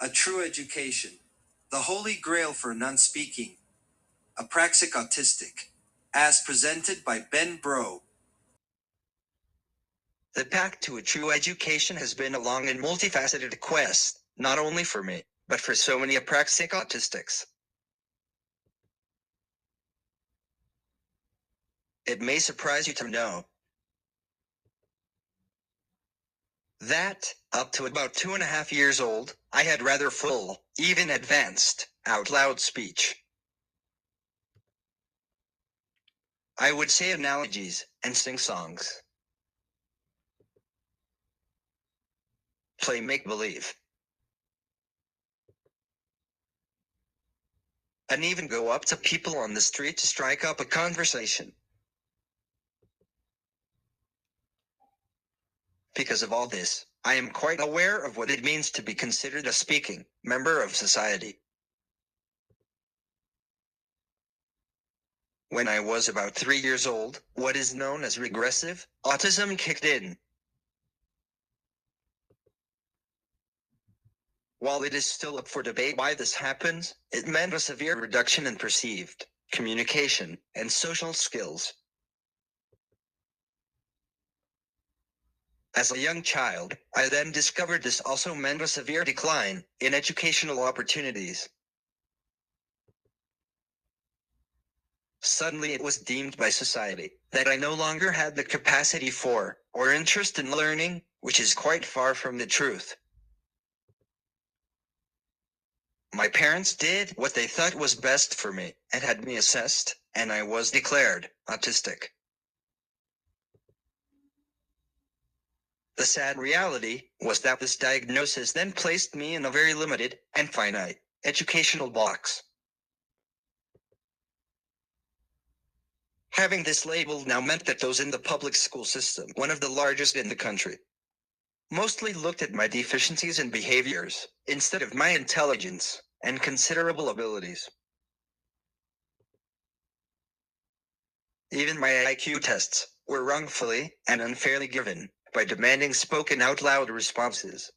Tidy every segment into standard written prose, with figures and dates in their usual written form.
A True Education. The Holy Grail for Nonspeaking. Apraxic Autistic. As presented by Ben Bro. The path to a true education has been a long and multifaceted quest, not only for me, but for so many Apraxic autistics. It may surprise you to know that, up to about 2.5 years old, I had rather full, even advanced, out-loud speech. I would say analogies, and sing songs. Play make-believe. And even go up to people on the street to strike up a conversation. Because of all this, I am quite aware of what it means to be considered a speaking member of society. When I was about 3 years old, what is known as regressive autism kicked in. While it is still up for debate why this happens, it meant a severe reduction in perceived communication and social skills. As a young child, I then discovered this also meant a severe decline in educational opportunities. Suddenly it was deemed by society that I no longer had the capacity for, or interest in learning, which is quite far from the truth. My parents did what they thought was best for me, and had me assessed, and I was declared autistic. The sad reality was that this diagnosis then placed me in a very limited and finite educational box. Having this label now meant that those in the public school system, one of the largest in the country, mostly looked at my deficiencies and behaviors, instead of my intelligence and considerable abilities. Even my IQ tests were wrongfully and unfairly given by demanding spoken out loud responses.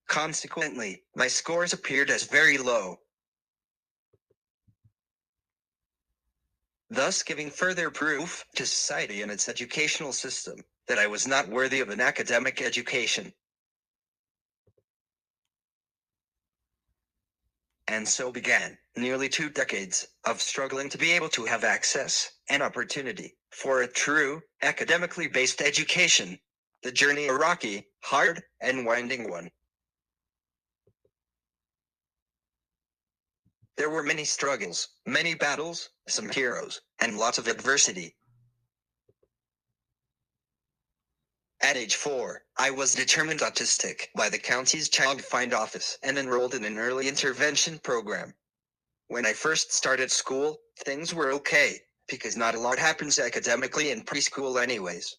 Consequently, my scores appeared as very low, thus giving further proof to society and its educational system that I was not worthy of an academic education. And so began nearly 2 decades of struggling to be able to have access and opportunity for a true, academically based education. The journey a rocky, hard, and winding one. There were many struggles, many battles, some heroes, and lots of adversity. At age 4, I was determined autistic by the county's Child Find Office and enrolled in an early intervention program. When I first started school, things were okay, because not a lot happens academically in preschool anyways.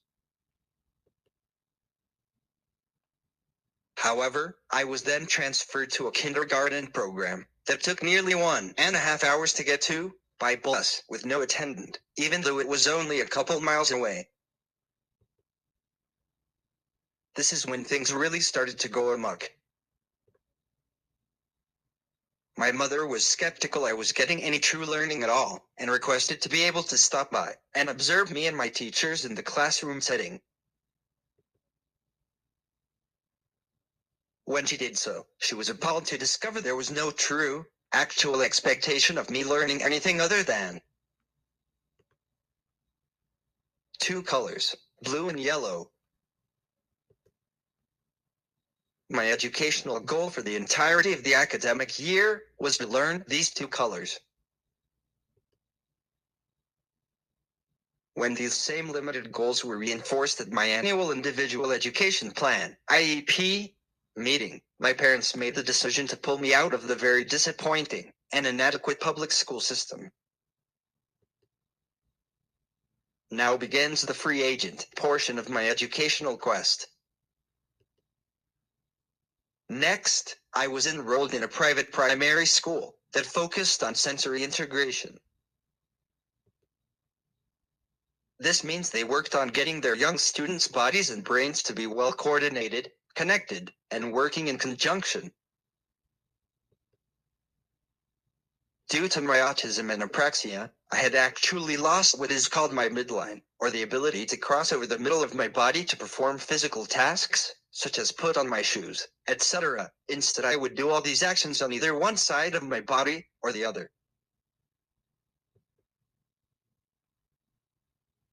However, I was then transferred to a kindergarten program that took nearly 1.5 hours to get to, by bus, with no attendant, even though it was only a couple miles away. This is when things really started to go amok. My mother was skeptical I was getting any true learning at all, and requested to be able to stop by and observe me and my teachers in the classroom setting. When she did so, she was appalled to discover there was no true, actual expectation of me learning anything other than 2 colors, blue and yellow. My educational goal for the entirety of the academic year was to learn these 2 colors. When these same limited goals were reinforced at my annual individual education plan, IEP, meeting, my parents made the decision to pull me out of the very disappointing and inadequate public school system. Now begins the free agent portion of my educational quest. Next, I was enrolled in a private primary school that focused on sensory integration. This means they worked on getting their young students' bodies and brains to be well coordinated, connected, and working in conjunction. Due to my autism and apraxia, I had actually lost what is called my midline, or the ability to cross over the middle of my body to perform physical tasks, such as put on my shoes, etc. Instead, I would do all these actions on either one side of my body or the other.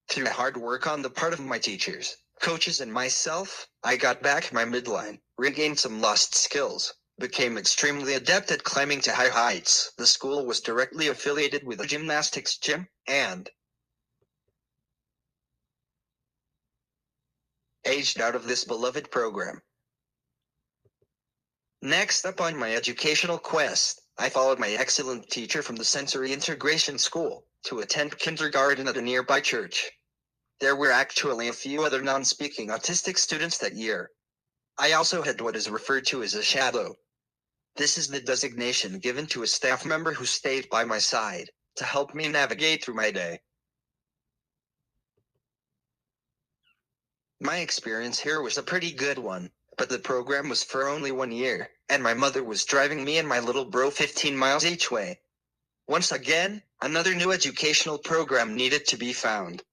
Through hard work on the part of my teachers, coaches, and myself, I got back my midline, regained some lost skills, became extremely adept at climbing to high heights. The school was directly affiliated with a gymnastics gym, and aged out of this beloved program. Next up on my educational quest, I followed my excellent teacher from the sensory integration school to attend kindergarten at a nearby church. There were actually a few other non-speaking autistic students that year. I also had what is referred to as a shadow. This is the designation given to a staff member who stayed by my side to help me navigate through my day. My experience here was a pretty good one, but the program was for only 1 year, and my mother was driving me and my little bro 15 miles each way. Once again, another new educational program needed to be found.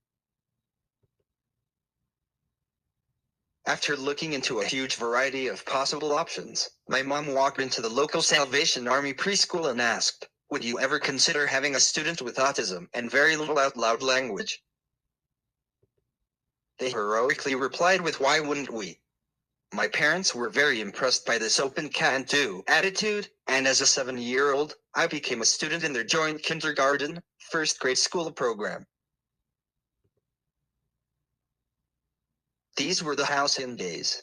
After looking into a huge variety of possible options, my mom walked into the local Salvation Army preschool and asked, "Would you ever consider having a student with autism and very little out loud language?" They heroically replied with, "Why wouldn't we?" My parents were very impressed by this open can-do attitude, and as a 7-year-old, I became a student in their joint kindergarten, first grade school program. These were the halcyon days.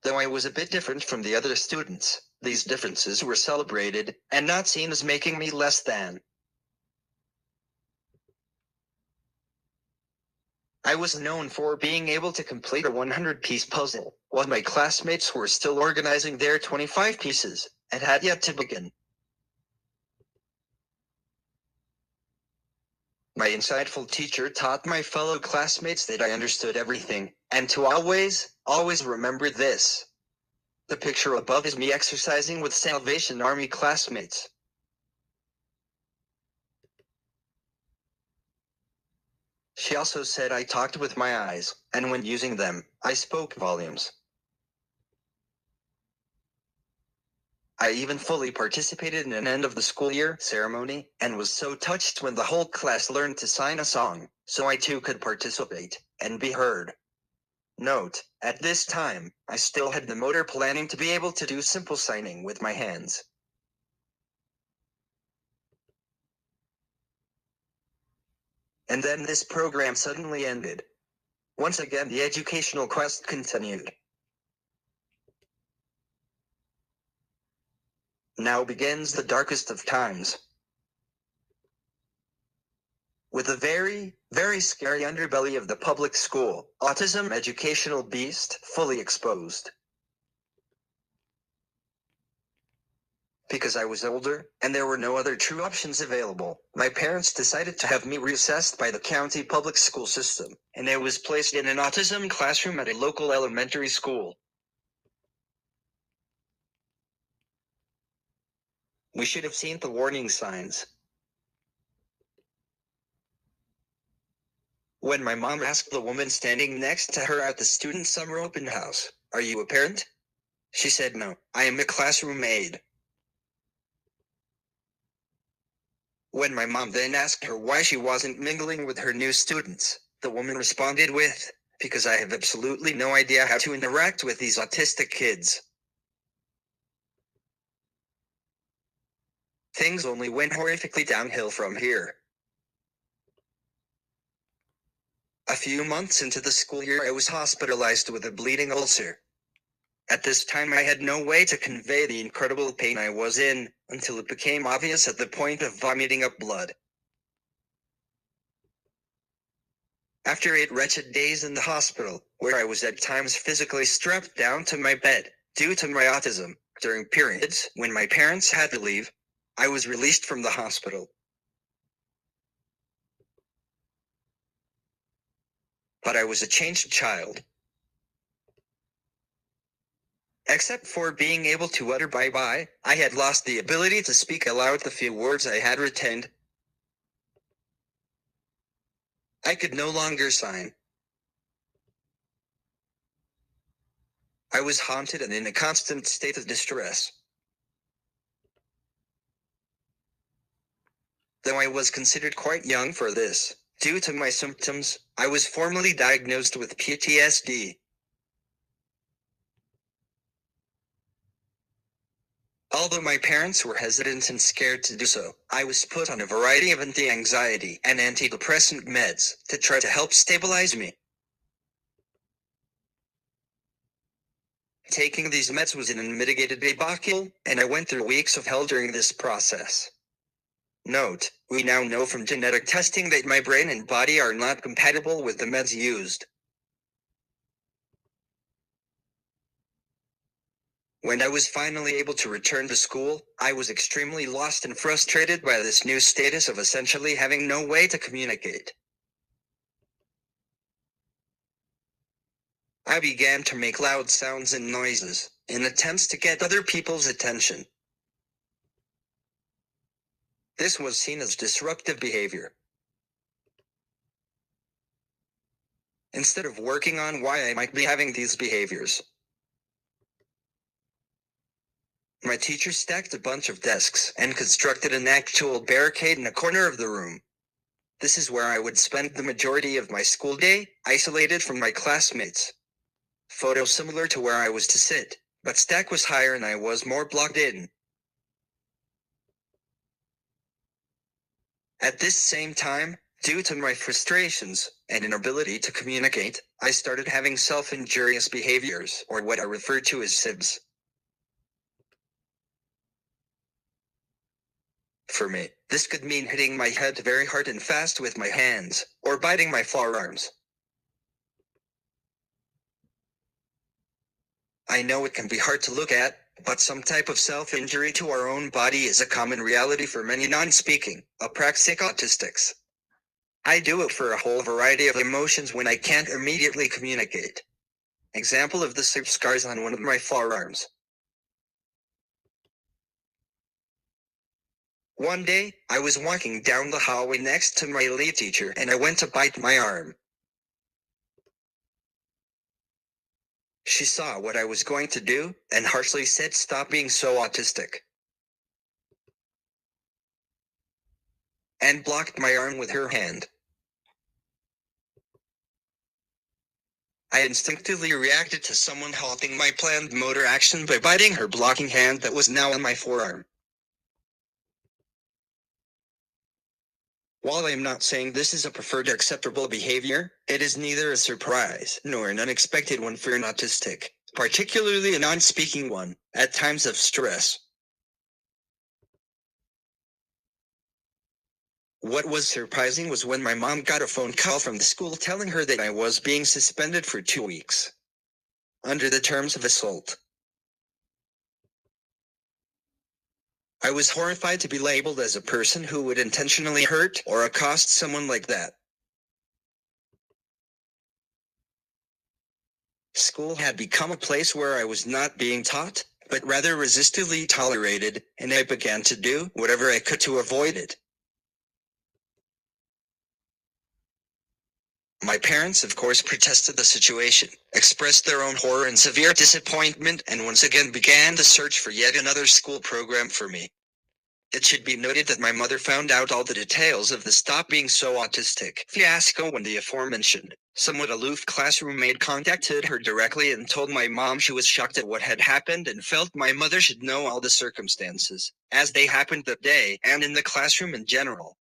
Though I was a bit different from the other students, these differences were celebrated, and not seen as making me less than. I was known for being able to complete a 100-piece puzzle, while my classmates were still organizing their 25 pieces, and had yet to begin. My insightful teacher taught my fellow classmates that I understood everything, and to always, always remember this. The picture above is me exercising with Salvation Army classmates. She also said I talked with my eyes, and when using them, I spoke volumes. I even fully participated in an end of the school year ceremony, and was so touched when the whole class learned to sign a song, so I too could participate, and be heard. Note, at this time, I still had the motor planning to be able to do simple signing with my hands. And then this program suddenly ended. Once again the educational quest continued. Now begins the darkest of times. With the very, very scary underbelly of the public school, autism educational beast fully exposed. Because I was older, and there were no other true options available, my parents decided to have me reassessed by the county public school system, and I was placed in an autism classroom at a local elementary school. We should have seen the warning signs. When my mom asked the woman standing next to her at the student summer open house, "Are you a parent?" she said, "No, I am a classroom aide." When my mom then asked her why she wasn't mingling with her new students, the woman responded with, "Because I have absolutely no idea how to interact with these autistic kids." Things only went horrifically downhill from here. A few months into the school year, I was hospitalized with a bleeding ulcer. At this time I had no way to convey the incredible pain I was in, until it became obvious at the point of vomiting up blood. After 8 wretched days in the hospital, where I was at times physically strapped down to my bed, due to my autism, during periods when my parents had to leave, I was released from the hospital. But I was a changed child. Except for being able to utter bye-bye, I had lost the ability to speak aloud the few words I had retained. I could no longer sign. I was haunted and in a constant state of distress. Though I was considered quite young for this, due to my symptoms, I was formally diagnosed with PTSD. Although my parents were hesitant and scared to do so, I was put on a variety of anti-anxiety and antidepressant meds to try to help stabilize me. Taking these meds was an unmitigated debacle, and I went through weeks of hell during this process. Note, we now know from genetic testing that my brain and body are not compatible with the meds used. When I was finally able to return to school, I was extremely lost and frustrated by this new status of essentially having no way to communicate. I began to make loud sounds and noises, in attempts to get other people's attention. This was seen as disruptive behavior. Instead of working on why I might be having these behaviors, my teacher stacked a bunch of desks and constructed an actual barricade in a corner of the room. This is where I would spend the majority of my school day, isolated from my classmates. Photo similar to where I was to sit, but stack was higher and I was more blocked in. At this same time, due to my frustrations and inability to communicate, I started having self-injurious behaviors, or what I refer to as SIBs. For me, this could mean hitting my head very hard and fast with my hands, or biting my forearms. I know it can be hard to look at, but some type of self-injury to our own body is a common reality for many non-speaking, Apraxic autistics. I do it for a whole variety of emotions when I can't immediately communicate. Example of the SIB scars on one of my forearms. One day, I was walking down the hallway next to my lead teacher and I went to bite my arm. She saw what I was going to do, and harshly said, "Stop being so autistic," and blocked my arm with her hand. I instinctively reacted to someone halting my planned motor action by biting her blocking hand that was now on my forearm. While I am not saying this is a preferred or acceptable behavior, it is neither a surprise nor an unexpected one for an autistic, particularly a non-speaking one, at times of stress. What was surprising was when my mom got a phone call from the school telling her that I was being suspended for 2 weeks. Under the terms of assault. I was horrified to be labeled as a person who would intentionally hurt or accost someone like that. School had become a place where I was not being taught, but rather resistively tolerated, and I began to do whatever I could to avoid it. My parents of course protested the situation, expressed their own horror and severe disappointment, and once again began to search for yet another school program for me. It should be noted that my mother found out all the details of the "Stop Being So Autistic" fiasco when the aforementioned, somewhat aloof classroom mate contacted her directly and told my mom she was shocked at what had happened and felt my mother should know all the circumstances, as they happened that day and in the classroom in general.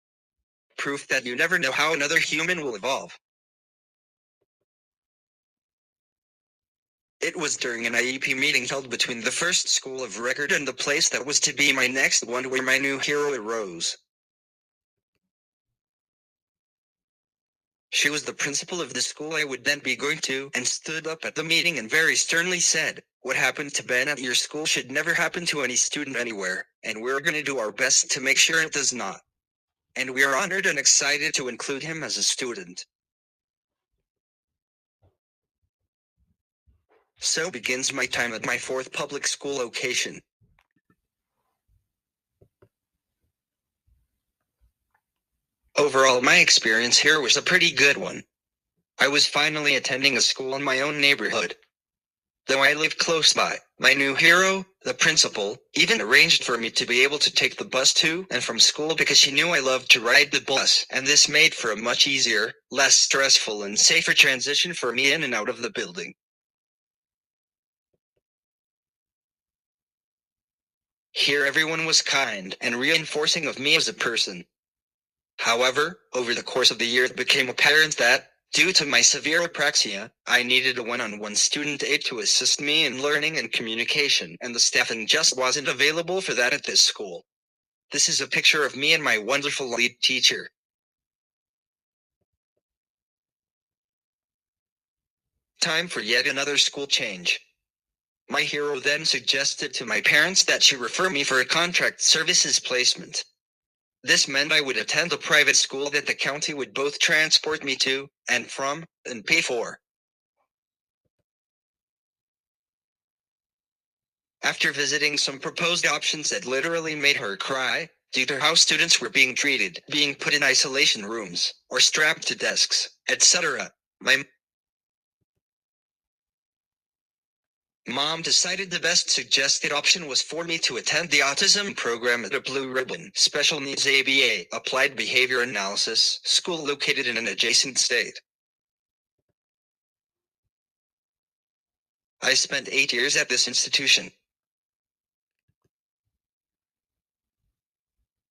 Proof that you never know how another human will evolve. It was during an IEP meeting held between the first school of record and the place that was to be my next one where my new hero arose. She was the principal of the school I would then be going to, and stood up at the meeting and very sternly said, "What happened to Ben at your school should never happen to any student anywhere, and we're going to do our best to make sure it does not. And we are honored and excited to include him as a student." So begins my time at my fourth public school location. Overall, my experience here was a pretty good one. I was finally attending a school in my own neighborhood. Though I lived close by, my new hero, the principal, even arranged for me to be able to take the bus to and from school because she knew I loved to ride the bus, and this made for a much easier, less stressful and safer transition for me in and out of the building. Here everyone was kind and reinforcing of me as a person. However, over the course of the year it became apparent that, due to my severe apraxia, I needed a one-on-one student aide to assist me in learning and communication, and the staffing just wasn't available for that at this school. This is a picture of me and my wonderful lead teacher. Time for yet another school change. My hero then suggested to my parents that she refer me for a contract services placement. This meant I would attend a private school that the county would both transport me to, and from, and pay for. After visiting some proposed options that literally made her cry, due to how students were being treated, being put in isolation rooms, or strapped to desks, etc., my mom decided the best suggested option was for me to attend the autism program at a Blue Ribbon Special Needs ABA Applied Behavior Analysis school located in an adjacent state. I spent 8 years at this institution.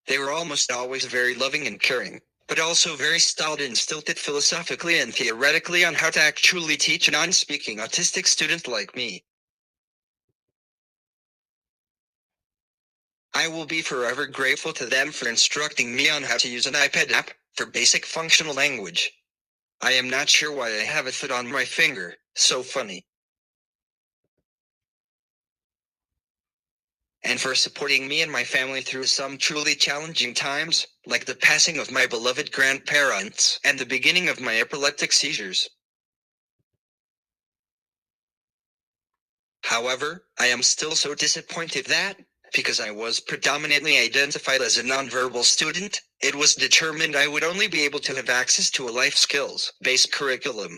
They were almost always very loving and caring, but also very stolid and stilted philosophically and theoretically on how to actually teach a non-speaking autistic student like me. I will be forever grateful to them for instructing me on how to use an iPad app for basic functional language. I am not sure why I have a foot on my finger, so funny. And for supporting me and my family through some truly challenging times, like the passing of my beloved grandparents and the beginning of my epileptic seizures. However, I am still so disappointed that, because I was predominantly identified as a nonverbal student, it was determined I would only be able to have access to a life skills-based curriculum.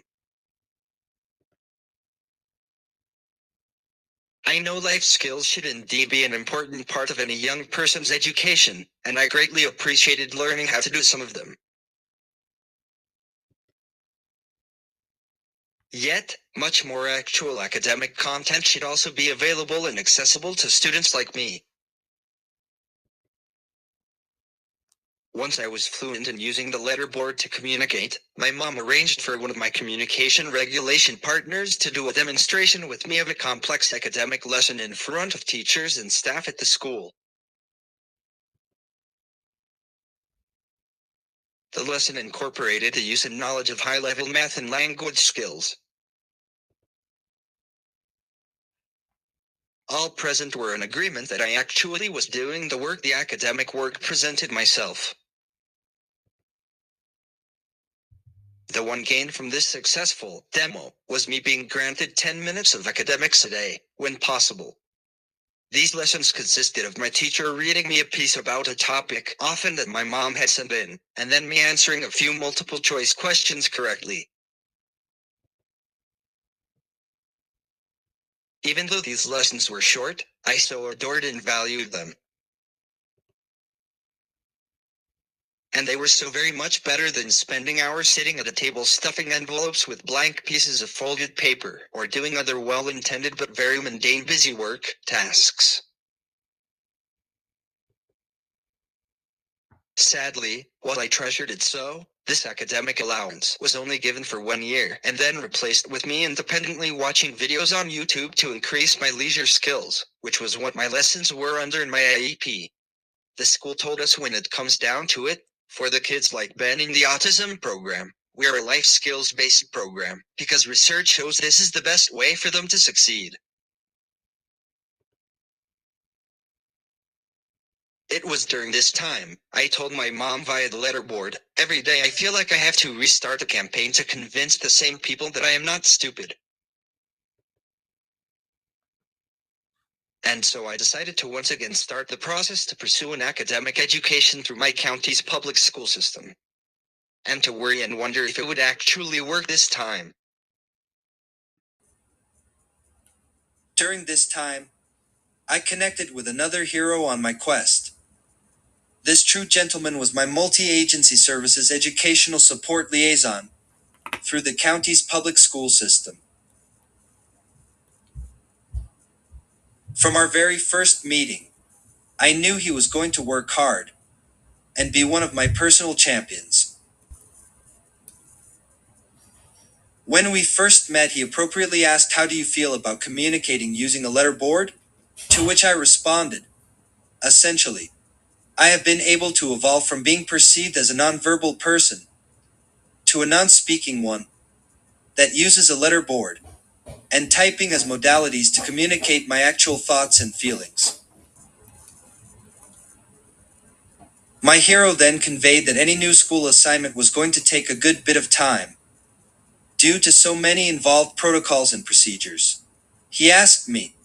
I know life skills should indeed be an important part of any young person's education, and I greatly appreciated learning how to do some of them. Yet, much more actual academic content should also be available and accessible to students like me. Once I was fluent in using the letterboard to communicate, my mom arranged for one of my communication regulation partners to do a demonstration with me of a complex academic lesson in front of teachers and staff at the school. The lesson incorporated the use and knowledge of high-level math and language skills. All present were in agreement that I actually was doing the work, the academic work presented myself. The one gain from this successful demo was me being granted 10 minutes of academics a day, when possible. These lessons consisted of my teacher reading me a piece about a topic, often that my mom had sent in, and then me answering a few multiple choice questions correctly. Even though these lessons were short, I so adored and valued them. And they were so very much better than spending hours sitting at a table stuffing envelopes with blank pieces of folded paper, or doing other well-intended but very mundane busy work tasks. Sadly, while I treasured it so, this academic allowance was only given for 1 year and then replaced with me independently watching videos on YouTube to increase my leisure skills, which was what my lessons were under in my IEP. The school told us when it comes down to it, for the kids like Ben in the autism program, we are a life skills-based program, because research shows this is the best way for them to succeed. It was during this time, I told my mom via the letterboard, every day I feel like I have to restart a campaign to convince the same people that I am not stupid. And so I decided to once again start the process to pursue an academic education through my county's public school system. And to worry and wonder if it would actually work this time. During this time, I connected with another hero on my quest. This true gentleman was my multi-agency services educational support liaison through the county's public school system. From our very first meeting, I knew he was going to work hard and be one of my personal champions. When we first met, he appropriately asked, "How do you feel about communicating using a letter board?" To which I responded, "Essentially, I have been able to evolve from being perceived as a nonverbal person to a non-speaking one that uses a letter board and typing as modalities to communicate my actual thoughts and feelings." My hero then conveyed that any new school assignment was going to take a good bit of time due to so many involved protocols and procedures. He asked me,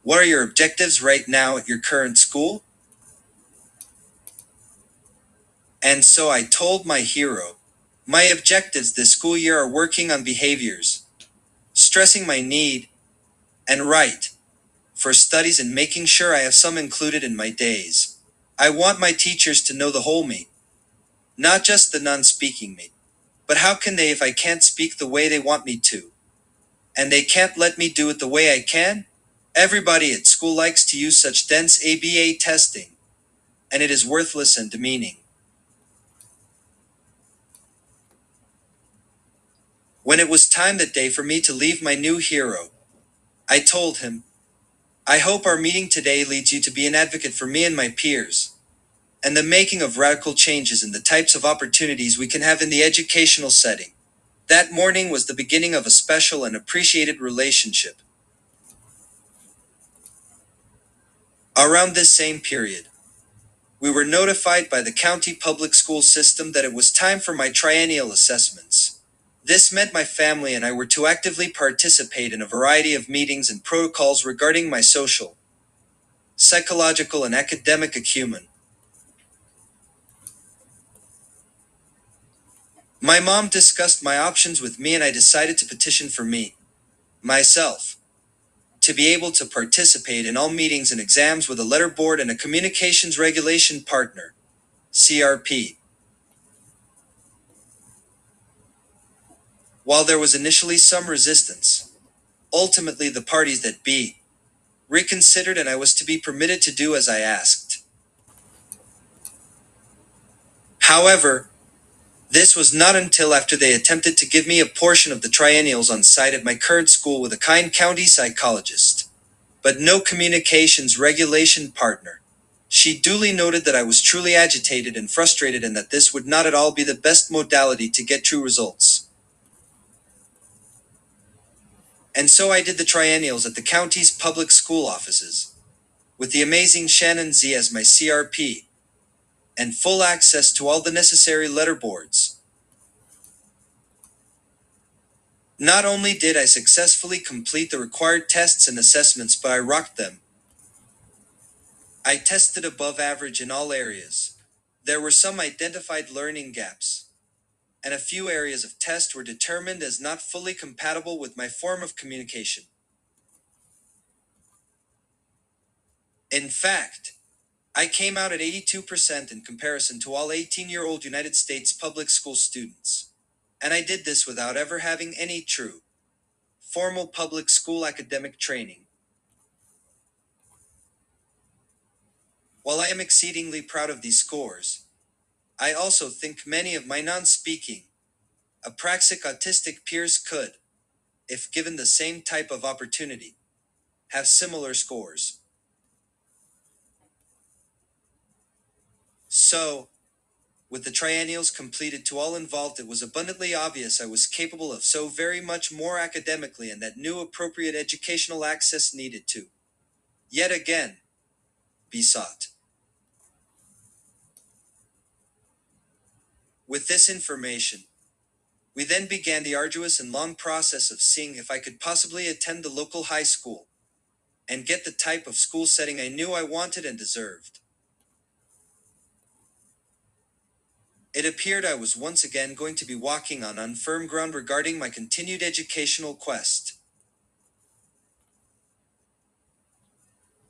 "What are your objectives right now at your current school?" And so I told my hero, "My objectives this school year are working on behaviors, stressing my need and right for studies and making sure I have some included in my days. I want my teachers to know the whole me, not just the non-speaking me. But how can they if I can't speak the way they want me to? And they can't let me do it the way I can? Everybody at school likes to use such dense ABA testing, and it is worthless and demeaning." When it was time that day for me to leave my new hero, I told him, "I hope our meeting today leads you to be an advocate for me and my peers, and the making of radical changes in the types of opportunities we can have in the educational setting." That morning was the beginning of a special and appreciated relationship. Around this same period, we were notified by the county public school system that it was time for my triennial assessments. This meant my family and I were to actively participate in a variety of meetings and protocols regarding my social, psychological, and academic acumen. My mom discussed my options with me and I decided to petition for myself, to be able to participate in all meetings and exams with a letter board and a communications regulation partner, CRP. While there was initially some resistance, ultimately the parties that be reconsidered and I was to be permitted to do as I asked. However, this was not until after they attempted to give me a portion of the triennials on site at my current school with a kind county psychologist, but no communications regulation partner. She duly noted that I was truly agitated and frustrated and that this would not at all be the best modality to get true results. And so I did the triennials at the county's public school offices, with the amazing Shannon Z as my CRP, and full access to all the necessary letter boards. Not only did I successfully complete the required tests and assessments, but I rocked them. I tested above average in all areas. There were some identified learning gaps, and a few areas of test were determined as not fully compatible with my form of communication. In fact, I came out at 82% in comparison to all 18-year-old United States public school students. And I did this without ever having any true, formal public school academic training. While I am exceedingly proud of these scores, I also think many of my non-speaking, Apraxic autistic peers could, if given the same type of opportunity, have similar scores. So, with the triennials completed to all involved, it was abundantly obvious I was capable of so very much more academically and that new appropriate educational access needed to, yet again, be sought. With this information, we then began the arduous and long process of seeing if I could possibly attend the local high school, and get the type of school setting I knew I wanted and deserved. It appeared I was once again going to be walking on unfirm ground regarding my continued educational quest.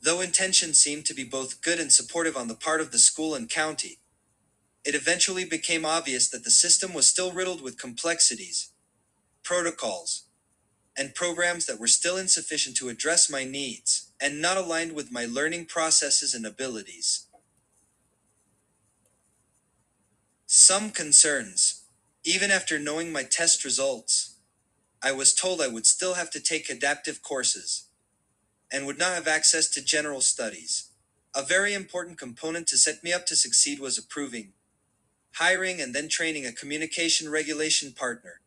Though intentions seemed to be both good and supportive on the part of the school and county, it eventually became obvious that the system was still riddled with complexities, protocols, and programs that were still insufficient to address my needs and not aligned with my learning processes and abilities. Some concerns. Even after knowing my test results, I was told I would still have to take adaptive courses and would not have access to general studies. A very important component to set me up to succeed was approving, hiring, and then training a communication regulation partner,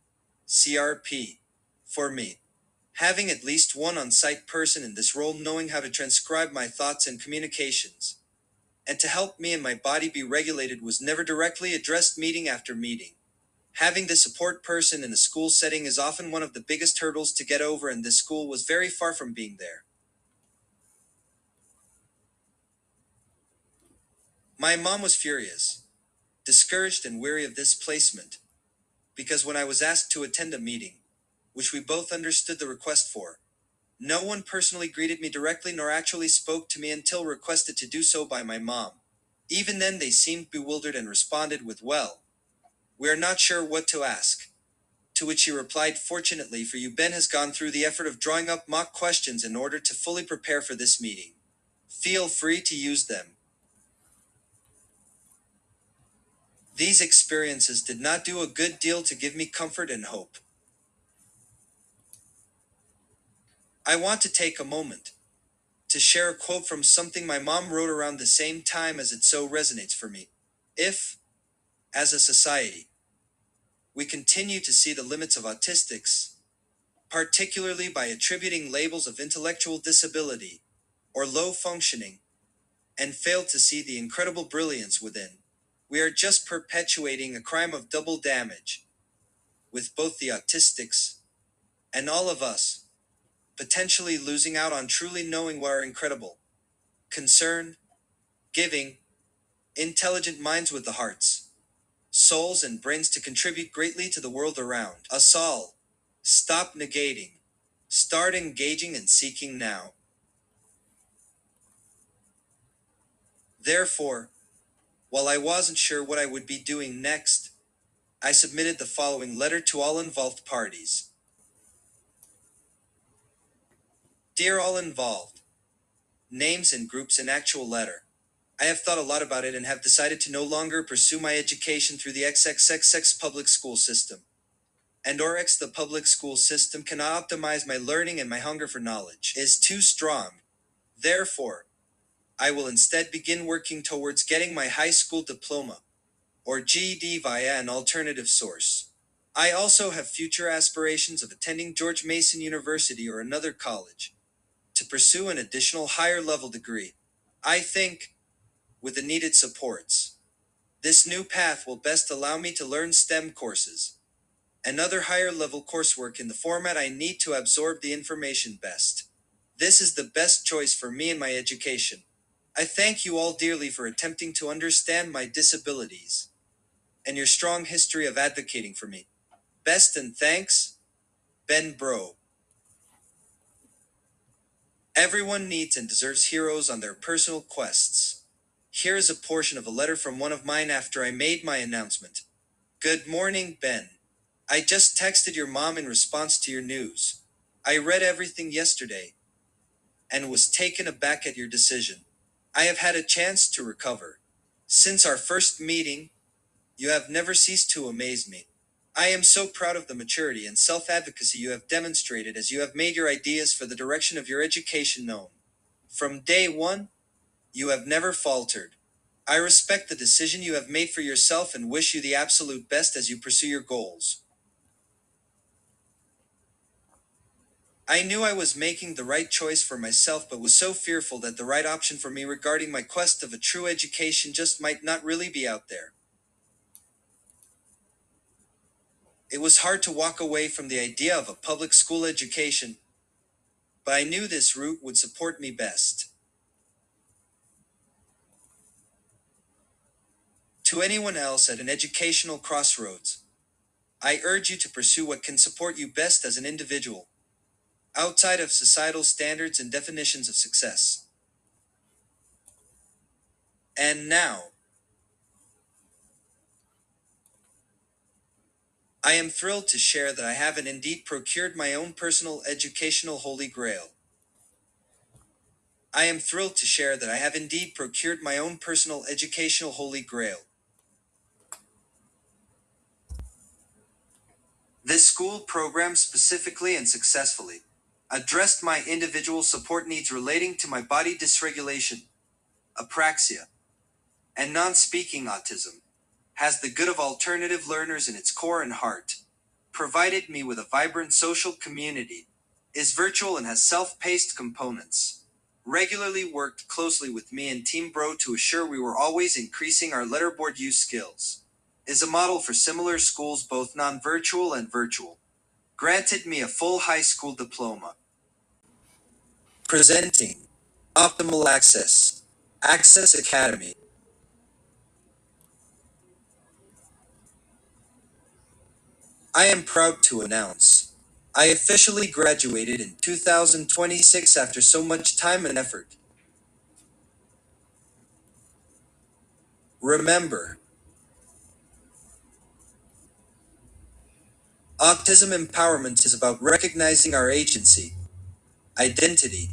CRP, for me. Having at least one on-site person in this role knowing how to transcribe my thoughts and communications, and to help me and my body be regulated was never directly addressed meeting after meeting. Having the support person in a school setting is often one of the biggest hurdles to get over, and this school was very far from being there. My mom was furious, discouraged and weary of this placement, because when I was asked to attend a meeting, which we both understood the request for, no one personally greeted me directly nor actually spoke to me until requested to do so by my mom. Even then they seemed bewildered and responded with, "Well, we are not sure what to ask." To which she replied, "Fortunately for you, Ben has gone through the effort of drawing up mock questions in order to fully prepare for this meeting. Feel free to use them." These experiences did not do a good deal to give me comfort and hope. I want to take a moment to share a quote from something my mom wrote around the same time, as it so resonates for me. If, as a society, we continue to see the limits of autistics, particularly by attributing labels of intellectual disability or low functioning, and fail to see the incredible brilliance within, we are just perpetuating a crime of double damage, with both the autistics and all of us potentially losing out on truly knowing what our incredible, concerned, giving, intelligent minds with the hearts, souls, and brains to contribute greatly to the world around us all. Stop negating. Start engaging and seeking now. Therefore, while I wasn't sure what I would be doing next, I submitted the following letter to all involved parties. Dear all involved, names and groups in actual letter. I have thought a lot about it and have decided to no longer pursue my education through the XXXX public school system. And or X, the public school system cannot optimize my learning, and my hunger for knowledge is too strong. Therefore, I will instead begin working towards getting my high school diploma, or GED, via an alternative source. I also have future aspirations of attending George Mason University or another college to pursue an additional higher level degree. I think, with the needed supports, this new path will best allow me to learn STEM courses and other higher level coursework in the format I need to absorb the information best. This is the best choice for me and my education. I thank you all dearly for attempting to understand my disabilities and your strong history of advocating for me. Best and thanks, Ben Bro. Everyone needs and deserves heroes on their personal quests. Here is a portion of a letter from one of mine after I made my announcement. Good morning, Ben. I just texted your mom in response to your news. I read everything yesterday and was taken aback at your decision. I have had a chance to recover. Since our first meeting, you have never ceased to amaze me. I am so proud of the maturity and self-advocacy you have demonstrated as you have made your ideas for the direction of your education known. From day one, you have never faltered. I respect the decision you have made for yourself and wish you the absolute best as you pursue your goals. I knew I was making the right choice for myself, but was so fearful that the right option for me regarding my quest of a true education just might not really be out there. It was hard to walk away from the idea of a public school education, but I knew this route would support me best. To anyone else at an educational crossroads, I urge you to pursue what can support you best as an individual, outside of societal standards and definitions of success. And now, I am thrilled to share that I have indeed procured my own personal educational holy grail. I am thrilled to share that I have indeed procured my own personal educational holy grail. This school program specifically and successfully addressed my individual support needs relating to my body dysregulation, apraxia, and non-speaking autism, has the good of alternative learners in its core and heart, provided me with a vibrant social community, is virtual and has self-paced components, regularly worked closely with me and Team Bro to assure we were always increasing our letterboard use skills, is a model for similar schools both non-virtual and virtual, granted me a full high school diploma. Presenting Optimal Access, Access Academy. I am proud to announce I officially graduated in 2026 after so much time and effort. Remember, autism empowerment is about recognizing our agency, identity,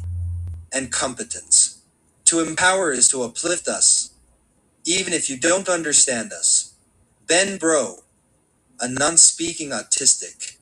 and competence. To empower is to uplift us, even if you don't understand us. Ben Bro, a non-speaking autistic.